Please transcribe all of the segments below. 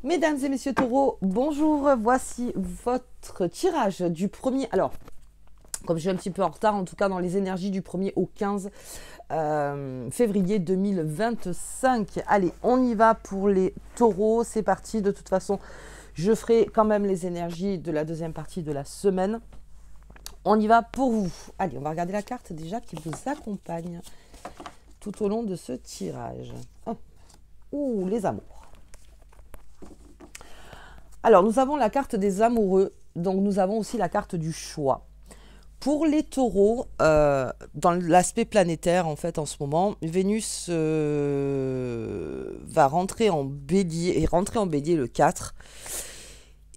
Mesdames et messieurs taureaux, bonjour, voici votre tirage du premier. Alors, comme je suis un petit peu en retard, en tout cas dans les énergies du 1er au 15 février 2025. Allez, on y va pour les taureaux, c'est parti. De toute façon, je ferai quand même les énergies de la deuxième partie de la semaine. On y va pour vous. Allez, on va regarder la carte déjà qui vous accompagne tout au long de ce tirage. Oh. Ouh, les amours. Alors, nous avons la carte des amoureux, donc nous avons aussi la carte du choix. Pour les taureaux, dans l'aspect planétaire, en fait, en ce moment, Vénus va rentrer en bélier, et rentrer en bélier le 4.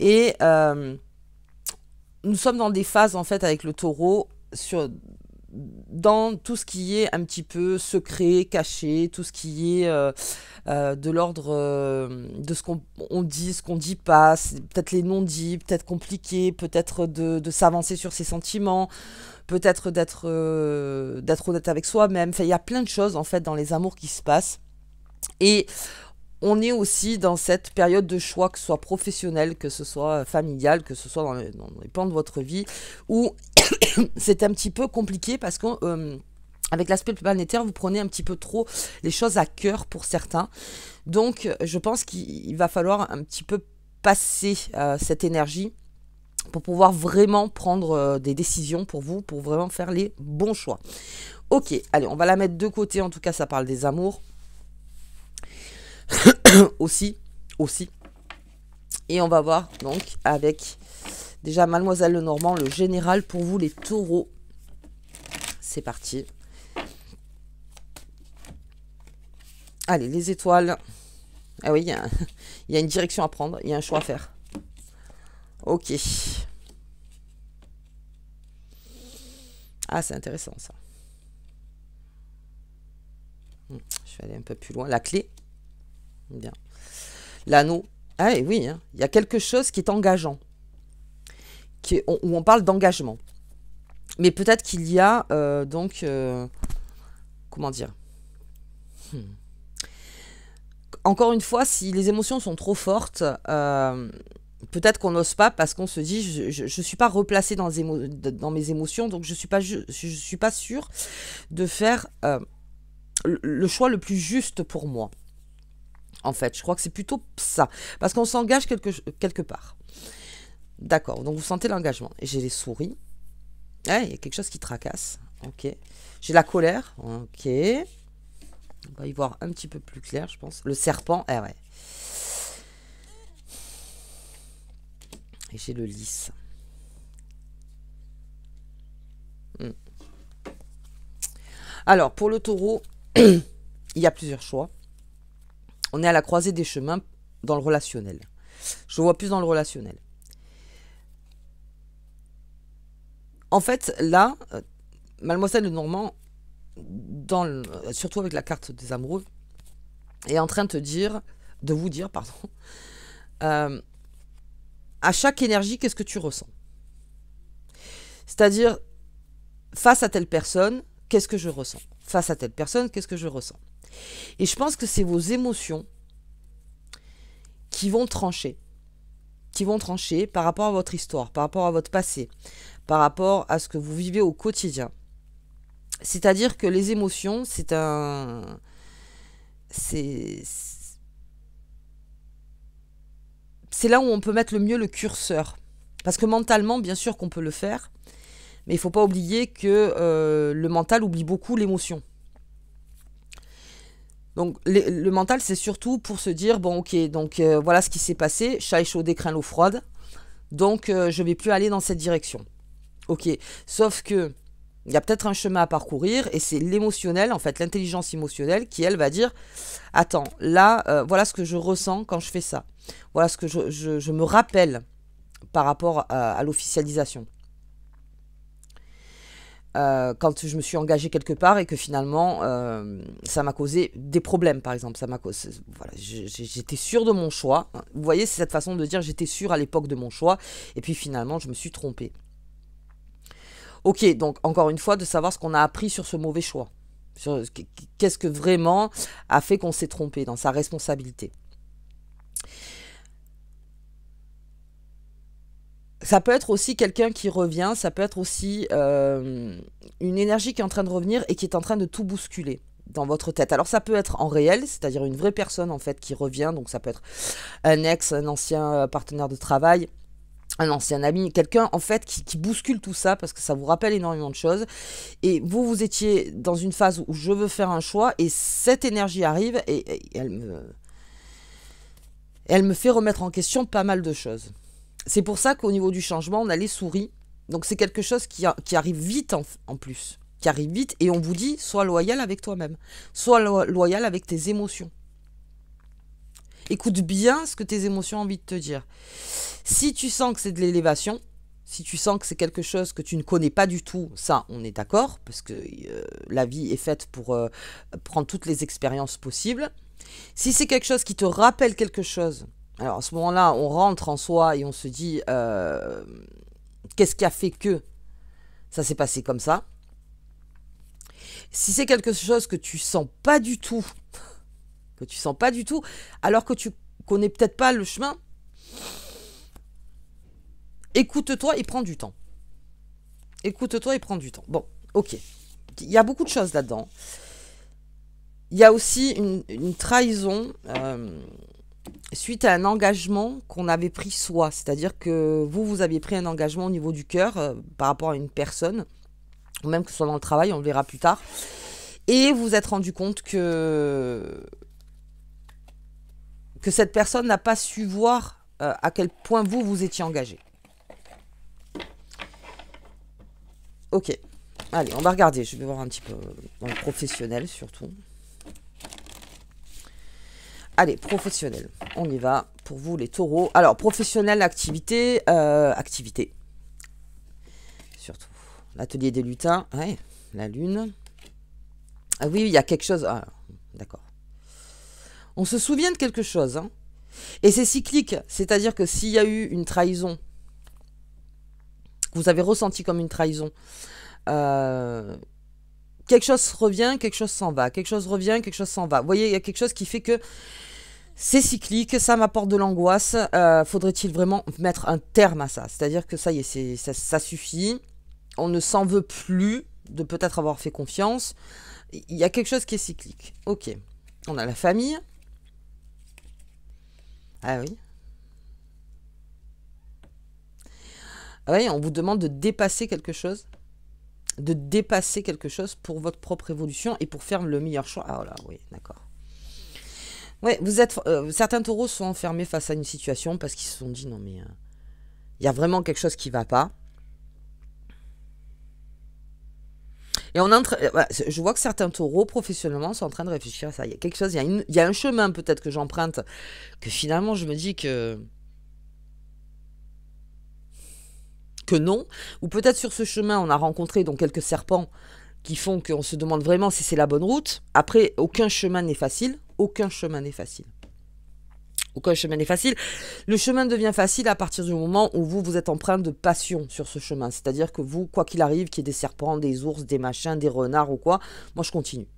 Et nous sommes dans des phases, en fait, avec le taureau, dans tout ce qui est un petit peu secret, caché, tout ce qui est de l'ordre de ce qu'on dit, ce qu'on dit pas, peut-être les non-dits, peut-être compliqué, peut-être de s'avancer sur ses sentiments, peut-être d'être honnête avec soi-même. Enfin, il y a plein de choses en fait dans les amours qui se passent. Et on est aussi dans cette période de choix, que ce soit professionnel, que ce soit familial, que ce soit dans les plans de votre vie, où c'est un petit peu compliqué parce que avec l'aspect planétaire, vous prenez un petit peu trop les choses à cœur pour certains. Donc, je pense qu'il va falloir un petit peu passer cette énergie pour pouvoir vraiment prendre des décisions pour vous, pour vraiment faire les bons choix. Ok, allez, on va la mettre de côté. En tout cas, ça parle des amours. aussi. Et on va voir donc avec déjà Mademoiselle Lenormand, le général pour vous les taureaux. C'est parti. Allez, les étoiles. Ah oui, il y a une direction à prendre, il y a un choix à faire. Ok. Ah, c'est intéressant ça. Je vais aller un peu plus loin. La clé. Bien. L'anneau. Ah oui, hein. Il y a quelque chose qui est engageant. Où on parle d'engagement. Mais peut-être qu'il y a donc... comment dire Encore une fois, si les émotions sont trop fortes, peut-être qu'on n'ose pas parce qu'on se dit je ne suis pas replacé dans mes émotions, donc je suis pas sûre de faire le choix le plus juste pour moi. En fait, je crois que c'est plutôt ça. Parce qu'on s'engage quelque part. D'accord, donc vous sentez l'engagement. Et j'ai les souris. Ah, il y a quelque chose qui tracasse. Ok. J'ai la colère. Ok. On va y voir un petit peu plus clair, je pense. Le serpent. Ah ouais. Et j'ai le lys. Alors, pour le taureau, il y a plusieurs choix. On est à la croisée des chemins dans le relationnel. Je vois plus dans le relationnel. En fait, là, Mademoiselle Lenormand, surtout avec la carte des amoureux, est en train de vous dire, à chaque énergie, qu'est-ce que tu ressens? C'est-à-dire, face à telle personne, qu'est-ce que je ressens? Face à telle personne, qu'est-ce que je ressens? Et je pense que c'est vos émotions qui vont trancher par rapport à votre histoire, par rapport à votre passé, par rapport à ce que vous vivez au quotidien. C'est-à-dire que les émotions, c'est là où on peut mettre le mieux le curseur. Parce que mentalement, bien sûr qu'on peut le faire, mais il ne faut pas oublier que le mental oublie beaucoup l'émotion. Donc le mental, c'est surtout pour se dire, bon ok, donc voilà ce qui s'est passé, chat échaudé craint l'eau froide, donc je ne vais plus aller dans cette direction. Ok, sauf que il y a peut-être un chemin à parcourir et c'est l'émotionnel, en fait, l'intelligence émotionnelle qui, elle, va dire attends, là, voilà ce que je ressens quand je fais ça. Voilà ce que je me rappelle par rapport à l'officialisation. Quand je me suis engagée quelque part et que finalement, ça m'a causé des problèmes, par exemple. Voilà, j'étais sûre de mon choix. Vous voyez, c'est cette façon de dire j'étais sûre à l'époque de mon choix et puis finalement, je me suis trompée. Ok, donc encore une fois, de savoir ce qu'on a appris sur ce mauvais choix. Qu'est-ce que vraiment a fait qu'on s'est trompé dans sa responsabilité. Ça peut être aussi quelqu'un qui revient, ça peut être aussi une énergie qui est en train de revenir et qui est en train de tout bousculer dans votre tête. Alors ça peut être en réel, c'est-à-dire une vraie personne en fait qui revient, donc ça peut être un ex, un ancien partenaire de travail, un ancien ami, quelqu'un en fait qui bouscule tout ça parce que ça vous rappelle énormément de choses. Et vous étiez dans une phase où je veux faire un choix et cette énergie arrive et elle me fait remettre en question pas mal de choses. C'est pour ça qu'au niveau du changement, on a les souris. Donc c'est quelque chose qui arrive vite en plus. Qui arrive vite et on vous dit, sois loyal avec toi-même. Sois loyal avec tes émotions. Écoute bien ce que tes émotions ont envie de te dire. Si tu sens que c'est de l'élévation, si tu sens que c'est quelque chose que tu ne connais pas du tout, ça on est d'accord, parce que la vie est faite pour prendre toutes les expériences possibles. Si c'est quelque chose qui te rappelle quelque chose, alors à ce moment-là, on rentre en soi et on se dit qu'est-ce qui a fait que ça s'est passé comme ça. Si c'est quelque chose que tu sens pas du tout, alors que tu connais peut-être pas le chemin, écoute-toi et prends du temps. Écoute-toi et prends du temps. Bon, ok. Il y a beaucoup de choses là-dedans. Il y a aussi une trahison suite à un engagement qu'on avait pris soi. C'est-à-dire que vous aviez pris un engagement au niveau du cœur par rapport à une personne, ou même que ce soit dans le travail, on le verra plus tard. Et vous vous êtes rendu compte que cette personne n'a pas su voir à quel point vous étiez engagé. Ok. Allez, on va regarder. Je vais voir un petit peu dans le professionnel surtout. Allez, professionnel. On y va. Pour vous, les taureaux. Alors, professionnel, activité. Activité. Surtout. L'atelier des lutins. Ouais, la lune. Ah oui, il y a quelque chose. Ah, d'accord. On se souvient de quelque chose. Hein. Et c'est cyclique. C'est-à-dire que s'il y a eu une trahison, que vous avez ressenti comme une trahison, quelque chose revient, quelque chose s'en va. Quelque chose revient, quelque chose s'en va. Vous voyez, il y a quelque chose qui fait que c'est cyclique, ça m'apporte de l'angoisse. Faudrait-il vraiment mettre un terme à ça? C'est-à-dire que ça y est, ça suffit. On ne s'en veut plus de peut-être avoir fait confiance. Il y a quelque chose qui est cyclique. Ok. On a la famille. Ah oui. Ah oui, on vous demande de dépasser quelque chose. De dépasser quelque chose pour votre propre évolution et pour faire le meilleur choix. Ah là, oui, d'accord. Ouais, vous êtes, certains taureaux sont enfermés face à une situation parce qu'ils se sont dit non mais il y a vraiment quelque chose qui va pas. Et on entre, je vois que certains taureaux professionnellement sont en train de réfléchir à ça. Il y a quelque chose, il y a un chemin peut-être que j'emprunte que finalement je me dis que non. Ou peut-être sur ce chemin on a rencontré donc quelques serpents qui font qu'on se demande vraiment si c'est la bonne route. Après, aucun chemin n'est facile. Aucun chemin n'est facile. Aucun chemin n'est facile. Le chemin devient facile à partir du moment où vous êtes empreint de passion sur ce chemin. C'est-à-dire que vous, quoi qu'il arrive, qu'il y ait des serpents, des ours, des machins, des renards ou quoi, moi je continue.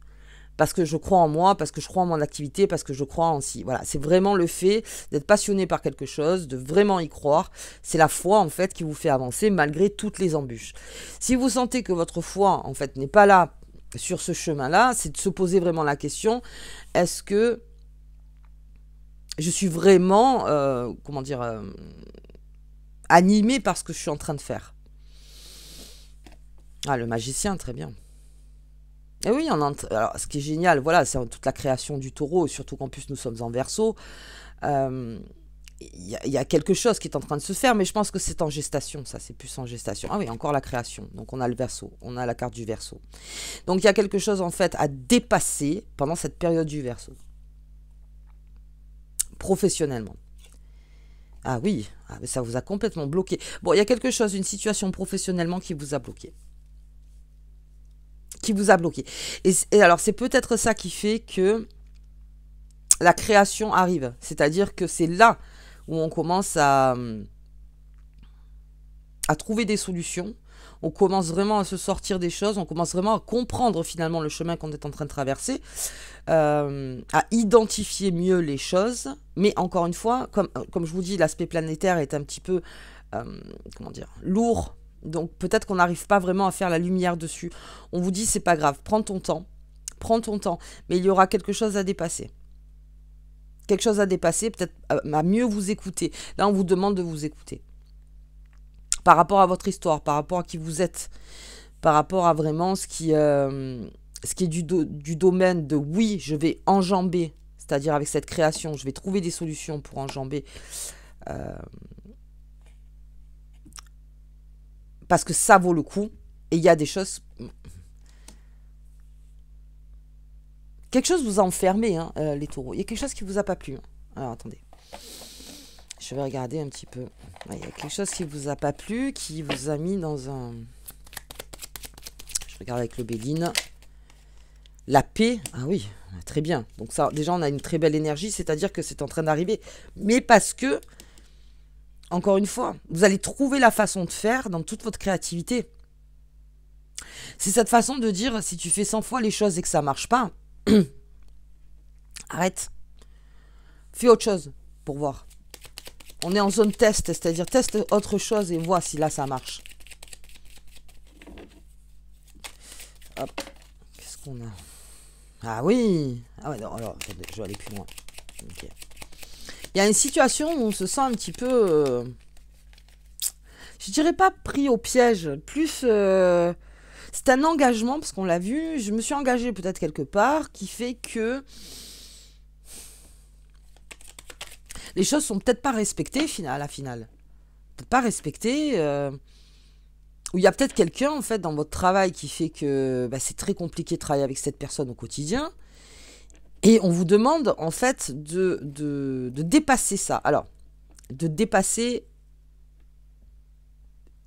Parce que je crois en moi, parce que je crois en mon activité, parce que je crois en si. Voilà, c'est vraiment le fait d'être passionné par quelque chose, de vraiment y croire. C'est la foi, en fait, qui vous fait avancer malgré toutes les embûches. Si vous sentez que votre foi, en fait, n'est pas là sur ce chemin-là, c'est de se poser vraiment la question, est-ce que je suis vraiment, comment dire, animé par ce que je suis en train de faire? Ah, le magicien, très bien. Et oui, alors, ce qui est génial, voilà, c'est toute la création du taureau, surtout qu'en plus nous sommes en Verseau. Il y a quelque chose qui est en train de se faire, mais je pense que c'est en gestation, ça, c'est plus en gestation. Ah oui, encore la création. Donc on a le Verseau, on a la carte du Verseau. Donc il y a quelque chose en fait à dépasser pendant cette période du Verseau. Professionnellement. Ah oui, mais ça vous a complètement bloqué. Bon, il y a quelque chose, une situation professionnellement qui vous a bloqué. Qui vous a bloqué. Et alors, c'est peut-être ça qui fait que la création arrive. C'est-à-dire que c'est là où on commence à trouver des solutions. On commence vraiment à se sortir des choses. On commence vraiment à comprendre finalement le chemin qu'on est en train de traverser. À identifier mieux les choses. Mais encore une fois, comme je vous dis, l'aspect planétaire est un petit peu comment dire, lourd. Donc peut-être qu'on n'arrive pas vraiment à faire la lumière dessus. On vous dit, c'est pas grave, prends ton temps, mais il y aura quelque chose à dépasser. Quelque chose à dépasser, peut-être à mieux vous écouter. Là, on vous demande de vous écouter. Par rapport à votre histoire, par rapport à qui vous êtes, par rapport à vraiment ce qui est du domaine de oui, je vais enjamber, c'est-à-dire avec cette création, je vais trouver des solutions pour enjamber. Parce que ça vaut le coup. Et il y a des choses... Quelque chose vous a enfermé, hein, les taureaux. Il y a quelque chose qui vous a pas plu. Hein. Alors, attendez. Je vais regarder un petit peu. Il y a quelque chose qui vous a pas plu, qui vous a mis dans un... Je regarde avec le Béline. La paix. Ah oui, très bien. Donc ça, déjà, on a une très belle énergie, c'est-à-dire que c'est en train d'arriver. Mais parce que, encore une fois, vous allez trouver la façon de faire dans toute votre créativité. C'est cette façon de dire, si tu fais 100 fois les choses et que ça marche pas, arrête. Fais autre chose pour voir. On est en zone test, c'est-à-dire teste autre chose et vois si là ça marche. Hop. Qu'est-ce qu'on a? Ah oui. Ah ouais, non, alors, attendez, je vais aller plus loin. Okay. Il y a une situation où on se sent un petit peu... je dirais pas pris au piège, plus... c'est un engagement, parce qu'on l'a vu, je me suis engagée peut-être quelque part, qui fait que les choses sont peut-être pas respectées à la finale. Peut-être pas respectées. Ou il y a peut-être quelqu'un, en fait, dans votre travail qui fait que c'est très compliqué de travailler avec cette personne au quotidien. Et on vous demande, en fait, de dépasser ça. Alors, de dépasser...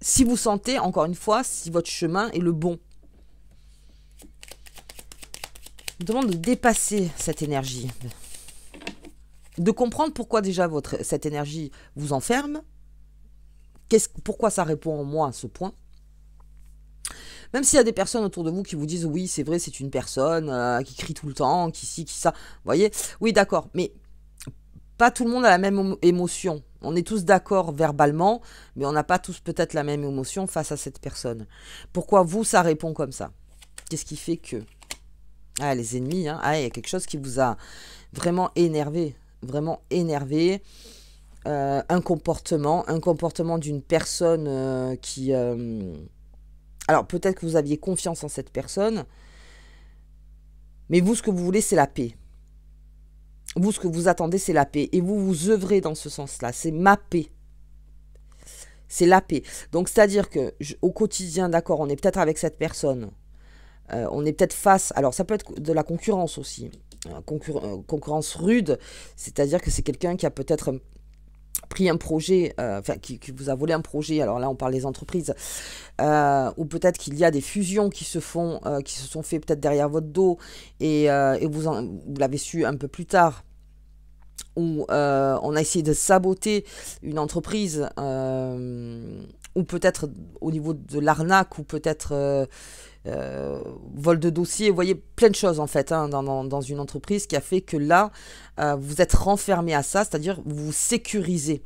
Si vous sentez, encore une fois, si votre chemin est le bon. Je vous demande de dépasser cette énergie. De comprendre pourquoi déjà cette énergie vous enferme. Pourquoi ça répond en moi à ce point. Même s'il y a des personnes autour de vous qui vous disent oui, c'est vrai, c'est une personne qui crie tout le temps, qui ci, qui ça. Vous voyez? Oui, d'accord. Mais pas tout le monde a la même émotion. On est tous d'accord verbalement, mais on n'a pas tous peut-être la même émotion face à cette personne. Pourquoi vous, ça répond comme ça? Qu'est-ce qui fait que... Ah, les ennemis, hein. Ah, il y a quelque chose qui vous a vraiment énervé. Vraiment énervé. Un comportement d'une personne qui... alors, peut-être que vous aviez confiance en cette personne, mais vous, ce que vous voulez, c'est la paix. Vous, ce que vous attendez, c'est la paix. Et vous, vous œuvrez dans ce sens-là. C'est ma paix. C'est la paix. Donc, c'est-à-dire que au quotidien, d'accord, on est peut-être avec cette personne. On est peut-être face... Alors, ça peut être de la concurrence aussi. Concurrence rude. C'est-à-dire que c'est quelqu'un qui a peut-être pris un projet, qui vous a volé un projet. Alors là, on parle des entreprises. Ou peut-être qu'il y a des fusions qui se sont fait peut-être derrière votre dos et vous l'avez su un peu plus tard. Où on a essayé de saboter une entreprise, ou peut-être au niveau de l'arnaque, ou peut-être vol de dossier. Vous voyez, plein de choses en fait dans une entreprise qui a fait que là, vous êtes renfermé à ça, c'est-à-dire vous vous sécurisez.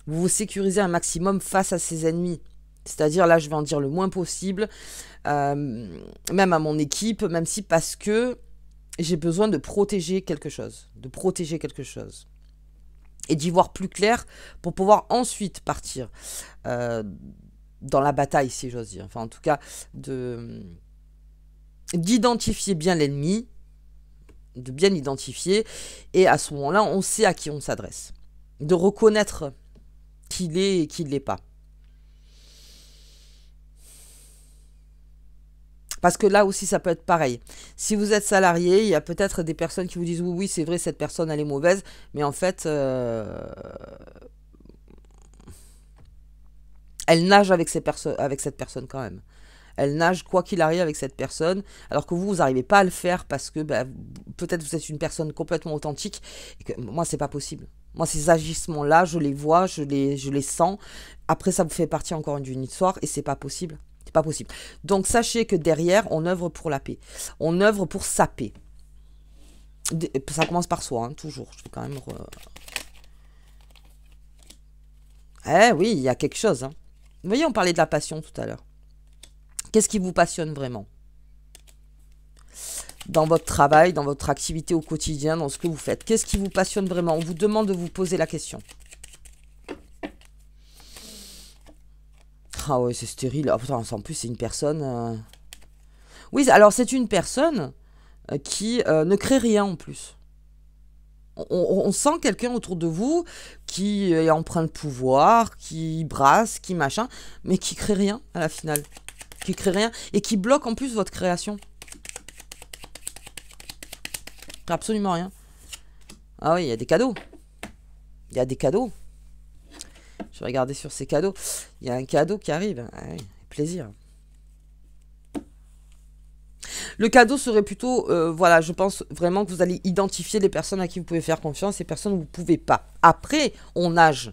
Vous vous sécurisez un maximum face à ses ennemis. C'est-à-dire, là, je vais en dire le moins possible, même à mon équipe, même si parce que j'ai besoin de protéger quelque chose. Et d'y voir plus clair pour pouvoir ensuite partir dans la bataille, si j'ose dire. Enfin, en tout cas, d'identifier bien l'ennemi, de bien l'identifier, et à ce moment-là, on sait à qui on s'adresse. De reconnaître qui l'est et qui ne l'est pas. Parce que là aussi, ça peut être pareil. Si vous êtes salarié, il y a peut-être des personnes qui vous disent oui, c'est vrai, cette personne, elle est mauvaise. Mais en fait, elle nage avec cette personne quand même. Elle nage quoi qu'il arrive avec cette personne. Alors que vous n'arrivez pas à le faire parce que peut-être vous êtes une personne complètement authentique. Et que, moi, c'est pas possible. Moi, ces agissements-là, je les vois, je les sens. Après, ça vous fait partie encore d'une histoire et c'est pas possible. C'est pas possible. Donc, sachez que derrière, on œuvre pour la paix. On œuvre pour sa paix. Ça commence par soi, hein, toujours. Je vais quand même... Eh oui, il y a quelque chose, hein. Vous voyez, on parlait de la passion tout à l'heure. Qu'est-ce qui vous passionne vraiment? Dans votre travail, dans votre activité au quotidien, dans ce que vous faites. Qu'est-ce qui vous passionne vraiment? On vous demande de vous poser la question. Ah ouais, c'est stérile. Ah, putain, en plus, c'est une personne... Oui, alors c'est une personne qui ne crée rien en plus. On sent quelqu'un autour de vous qui est empreint de pouvoir, qui brasse, qui machin, mais qui crée rien à la finale. Qui crée rien et qui bloque en plus votre création. Absolument rien. Ah oui, il y a des cadeaux. Il y a des cadeaux. Je vais regarder sur ces cadeaux. Il y a un cadeau qui arrive. Ah oui, plaisir. Le cadeau serait plutôt, voilà, je pense vraiment que vous allez identifier les personnes à qui vous pouvez faire confiance et les personnes où vous ne pouvez pas. Après, on nage.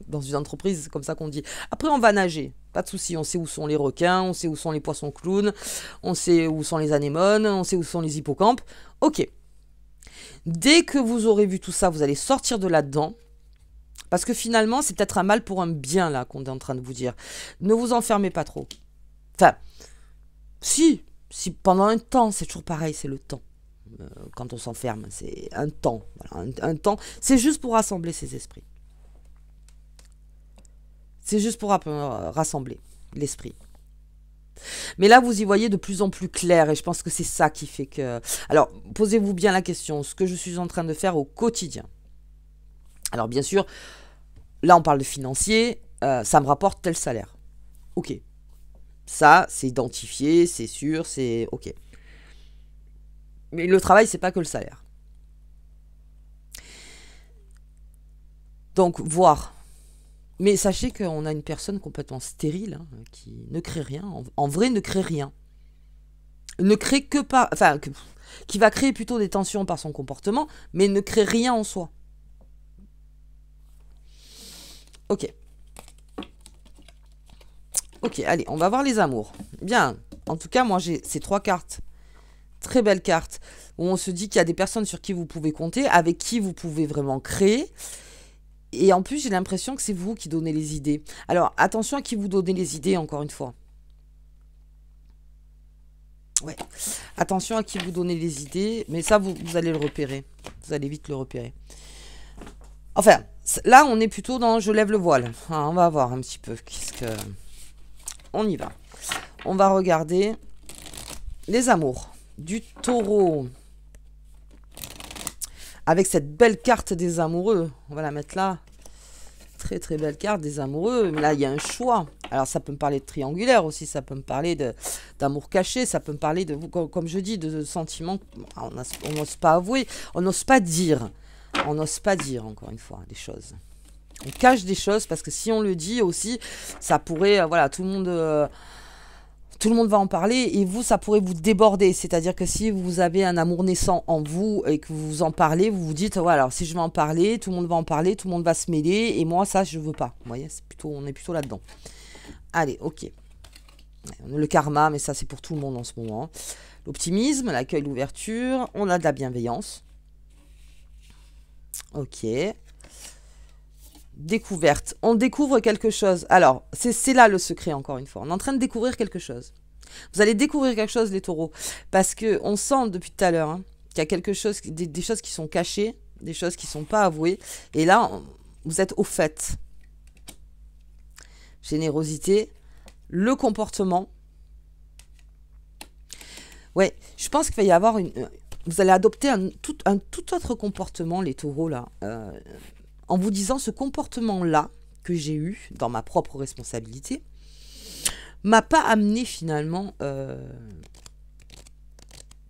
Dans une entreprise, c'est comme ça qu'on dit. Après, on va nager. Pas de souci, on sait où sont les requins, on sait où sont les poissons clowns, on sait où sont les anémones, on sait où sont les hippocampes. Ok. Dès que vous aurez vu tout ça, vous allez sortir de là-dedans. Parce que finalement, c'est peut-être un mal pour un bien, là, qu'on est en train de vous dire. Ne vous enfermez pas trop. Enfin, si pendant un temps, c'est toujours pareil, c'est le temps. Quand on s'enferme, c'est un temps. Voilà, un temps, c'est juste pour rassembler ces esprits. C'est juste pour rassembler l'esprit. Mais là, vous y voyez de plus en plus clair et je pense que c'est ça qui fait que... Alors, posez-vous bien la question, ce que je suis en train de faire au quotidien. Alors, bien sûr, là, on parle de financier, ça me rapporte tel salaire. Ok. Ça, c'est identifié, c'est sûr, c'est ok. Mais le travail, c'est pas que le salaire. Donc, voir. Mais sachez qu'on a une personne complètement stérile, hein, qui ne crée rien. En vrai, ne crée rien. Ne crée que par... Enfin, qui va créer plutôt des tensions par son comportement, mais ne crée rien en soi. Ok. Ok, allez, on va voir les amours. Bien. En tout cas, moi, j'ai ces 3 cartes. Très belles cartes. Où on se dit qu'il y a des personnes sur qui vous pouvez compter, avec qui vous pouvez vraiment créer. Et en plus, j'ai l'impression que c'est vous qui donnez les idées. Alors, attention à qui vous donnez les idées, encore une fois. Ouais. Attention à qui vous donnez les idées. Mais ça, vous allez le repérer. Vous allez vite le repérer. Enfin, là, on est plutôt dans je lève le voile. Ah, on va voir un petit peu. Qu'est-ce que... On y va. On va regarder les amours du taureau. Avec cette belle carte des amoureux. On va la mettre là. Très très belle carte des amoureux. Mais là, il y a un choix. Alors, ça peut me parler de triangulaire aussi. Ça peut me parler d'amour caché. Ça peut me parler de, comme je dis, de sentiments. On n'ose pas avouer. On n'ose pas dire. On n'ose pas dire, encore une fois, des choses. On cache des choses parce que si on le dit aussi, ça pourrait, voilà, tout le monde va en parler et vous, ça pourrait vous déborder. C'est-à-dire que si vous avez un amour naissant en vous et que vous en parlez, vous vous dites, ouais, alors si je vais en parler, tout le monde va en parler, tout le monde va se mêler et moi, ça, je veux pas. Vous voyez, on est plutôt là-dedans. Allez, ok. Le karma, mais ça, c'est pour tout le monde en ce moment. L'optimisme, l'accueil, l'ouverture. On a de la bienveillance. Ok. Découverte. On découvre quelque chose. Alors, c'est là le secret, encore une fois. On est en train de découvrir quelque chose. Vous allez découvrir quelque chose, les taureaux. Parce qu'on sent depuis tout à l'heure, hein, qu'il y a quelque chose, des choses qui sont cachées, des choses qui ne sont pas avouées. Et là, vous êtes au fait. Générosité. Le comportement. Ouais, je pense qu'il va y avoir une... Vous allez adopter un tout autre comportement, les taureaux, là. En vous disant ce comportement-là que j'ai eu dans ma propre responsabilité m'a pas amené finalement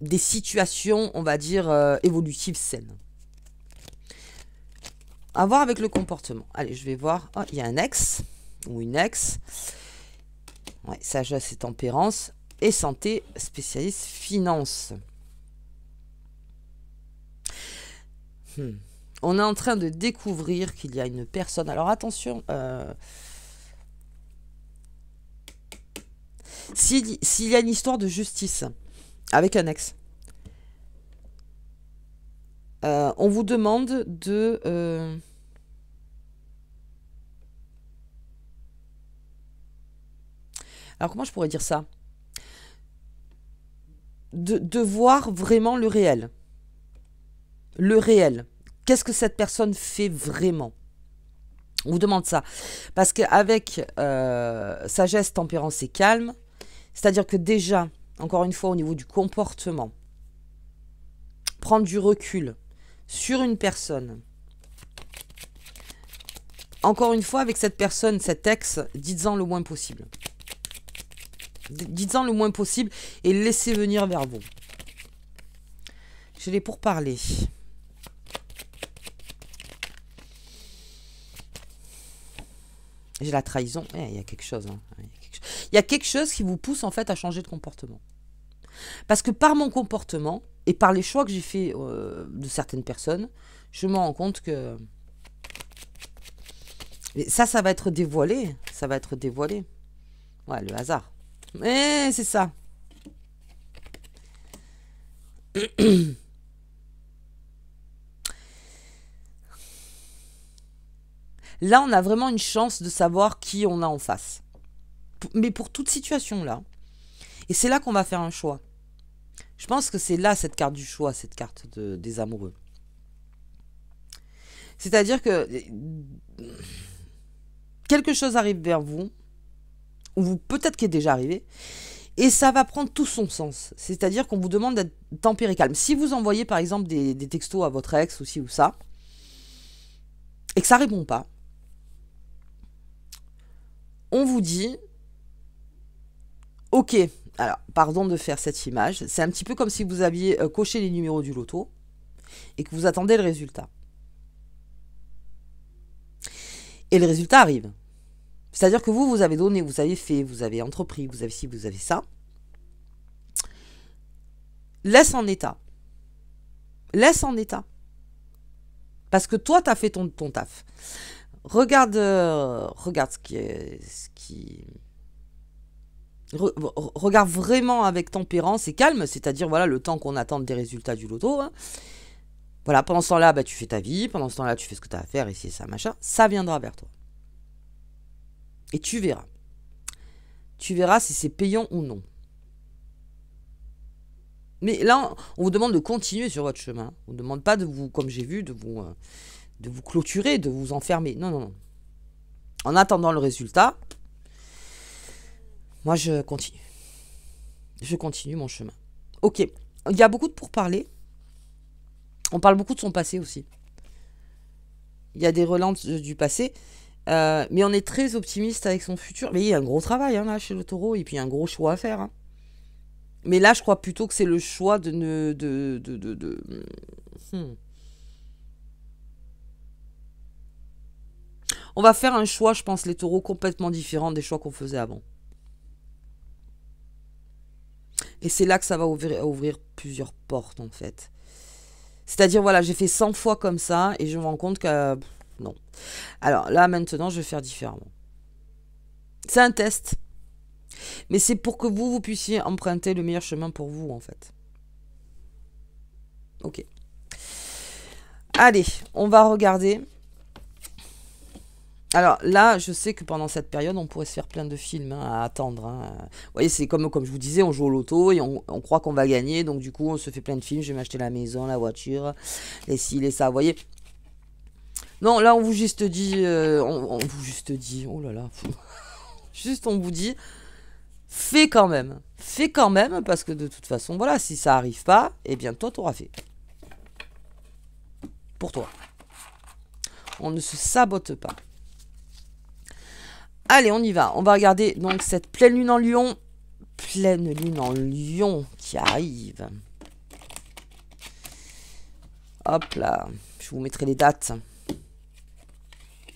des situations, on va dire, évolutives saines. À voir avec le comportement. Allez, je vais voir. Oh, il y a un ex ou une ex. Ouais, sagesse et tempérance. Et santé, spécialiste finance. On est en train de découvrir qu'il y a une personne. Alors attention, s'il y a une histoire de justice avec un ex, on vous demande de... Alors comment je pourrais dire ça? De voir vraiment le réel. Le réel. Qu'est-ce que cette personne fait vraiment? On vous demande ça. Parce qu'avec sagesse, tempérance et calme, c'est-à-dire que déjà, encore une fois, au niveau du comportement, prendre du recul sur une personne. Encore une fois, avec cette personne, cet ex, dites-en le moins possible. Dites-en le moins possible et laissez venir vers vous. Je l'ai pour parler. J'ai la trahison. Il y a quelque chose. Hein. Il y a quelque chose qui vous pousse en fait à changer de comportement. Parce que par mon comportement et par les choix que j'ai fait de certaines personnes, je me rends compte que ça va être dévoilé. Ça va être dévoilé. Ouais, le hasard. Mais c'est ça. Là, on a vraiment une chance de savoir qui on a en face. Mais pour toute situation là. Et c'est là qu'on va faire un choix. Je pense que c'est là cette carte du choix, cette carte des amoureux. C'est-à-dire que quelque chose arrive vers vous, ou peut-être qu'il est déjà arrivé, et ça va prendre tout son sens. C'est-à-dire qu'on vous demande d'être tempéré calme. Si vous envoyez par exemple des textos à votre ex ou ci ou ça, et que ça ne répond pas, on vous dit, ok, alors pardon de faire cette image, c'est un petit peu comme si vous aviez coché les numéros du loto et que vous attendez le résultat. Et le résultat arrive. C'est-à-dire que vous avez donné, vous avez fait, vous avez entrepris, vous avez ci, vous avez ça. Laisse en état. Laisse en état. Parce que toi, tu as fait ton taf. Regarde ce qui regarde vraiment avec tempérance et calme, c'est-à-dire voilà le temps qu'on attend des résultats du loto. Hein. Voilà, pendant ce temps-là, bah, tu fais ta vie, pendant ce temps-là, tu fais ce que tu as à faire, ici, ça, machin. Ça viendra vers toi. Et tu verras. Tu verras si c'est payant ou non. Mais là, on vous demande de continuer sur votre chemin. On ne vous demande pas de vous, comme j'ai vu, de vous clôturer, de vous enfermer. Non, non, non. En attendant le résultat, moi, je continue. Je continue mon chemin. Ok. Il y a beaucoup de pourparlers. On parle beaucoup de son passé aussi. Il y a des relances du passé. Mais on est très optimiste avec son futur. Mais il y a un gros travail hein, là, chez le taureau. Et puis il y a un gros choix à faire. Hein. Mais là, je crois plutôt que c'est le choix de ne... On va faire un choix, je pense, les taureaux, complètement différent des choix qu'on faisait avant. Et c'est là que ça va ouvrir plusieurs portes, en fait. C'est-à-dire, voilà, j'ai fait 100 fois comme ça, et je me rends compte que... non. Alors, là, maintenant, je vais faire différemment. C'est un test. Mais c'est pour que vous puissiez emprunter le meilleur chemin pour vous, en fait. Ok. Allez, on va regarder... Alors là, je sais que pendant cette période, on pourrait se faire plein de films hein, à attendre. Hein. Vous voyez, c'est comme je vous disais, on joue au loto et on croit qu'on va gagner. Donc du coup, on se fait plein de films. Je vais m'acheter la maison, la voiture, les ci, les ça. Vous voyez. Non, là, on vous juste dit... on vous juste dit... Oh là là. Juste, on vous dit... Fais quand même. Fais quand même parce que de toute façon, voilà, si ça arrive pas, eh bien, toi, t'auras fait. Pour toi. On ne se sabote pas. Allez, on y va. On va regarder donc cette pleine lune en lion. Pleine lune en lion qui arrive. Hop là. Je vous mettrai les dates.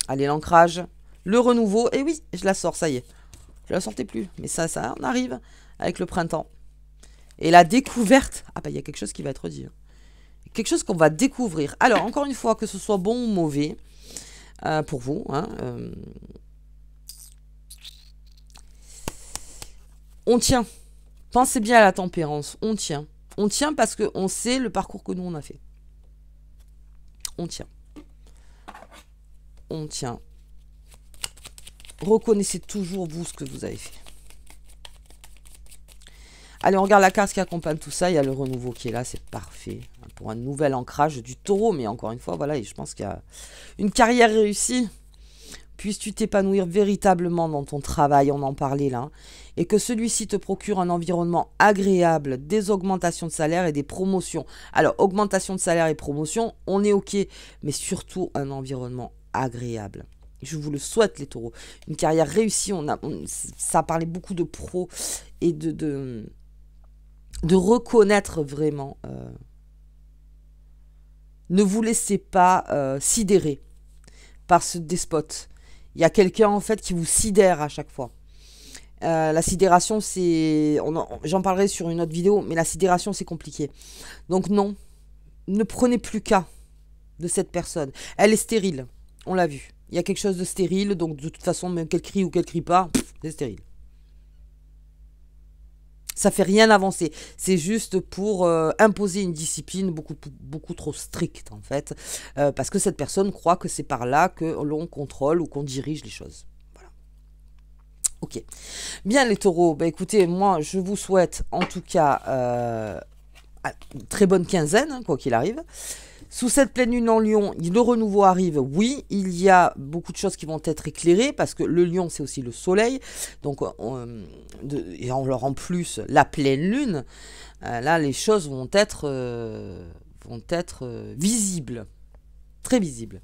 Allez, l'ancrage. Le renouveau. Et oui, je la sors, ça y est. Je la sortais plus. Mais ça, on arrive avec le printemps. Et la découverte. Ah bah, il y a quelque chose qui va être dit. Quelque chose qu'on va découvrir. Alors, encore une fois, que ce soit bon ou mauvais, pour vous, hein, on tient. Pensez bien à la tempérance. On tient. On tient parce qu'on sait le parcours que nous, on a fait. On tient. On tient. Reconnaissez toujours, vous, ce que vous avez fait. Allez, on regarde la carte qui accompagne tout ça. Il y a le renouveau qui est là, c'est parfait. Pour un nouvel ancrage du taureau. Mais encore une fois, voilà, et je pense qu'il y a une carrière réussie. Puisses-tu t'épanouir véritablement dans ton travail, on en parlait là. Et que celui-ci te procure un environnement agréable, des augmentations de salaire et des promotions. Alors, augmentation de salaire et promotion, on est OK. Mais surtout, un environnement agréable. Je vous le souhaite, les taureaux. Une carrière réussie. Ça a parlé beaucoup de pros et de reconnaître vraiment. Ne vous laissez pas sidérer par ce despote. Il y a quelqu'un en fait qui vous sidère à chaque fois. La sidération, c'est... J'en parlerai sur une autre vidéo, mais la sidération, c'est compliqué. Donc non, ne prenez plus cas de cette personne. Elle est stérile, on l'a vu. Il y a quelque chose de stérile, donc de toute façon, même qu'elle crie ou qu'elle crie pas, c'est stérile. Ça fait rien avancer. C'est juste pour imposer une discipline beaucoup trop stricte, en fait. Parce que cette personne croit que c'est par là que l'on contrôle ou qu'on dirige les choses. Voilà. Ok. Bien, les taureaux. Bah, écoutez, moi, je vous souhaite, en tout cas, une très bonne quinzaine, hein, quoi qu'il arrive. Sous cette pleine lune en Lion, le renouveau arrive, oui, il y a beaucoup de choses qui vont être éclairées, parce que le Lion, c'est aussi le soleil, donc, et en plus, la pleine lune, là, les choses vont être visibles, très visibles.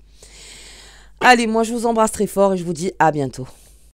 Allez, moi, je vous embrasse très fort et je vous dis à bientôt.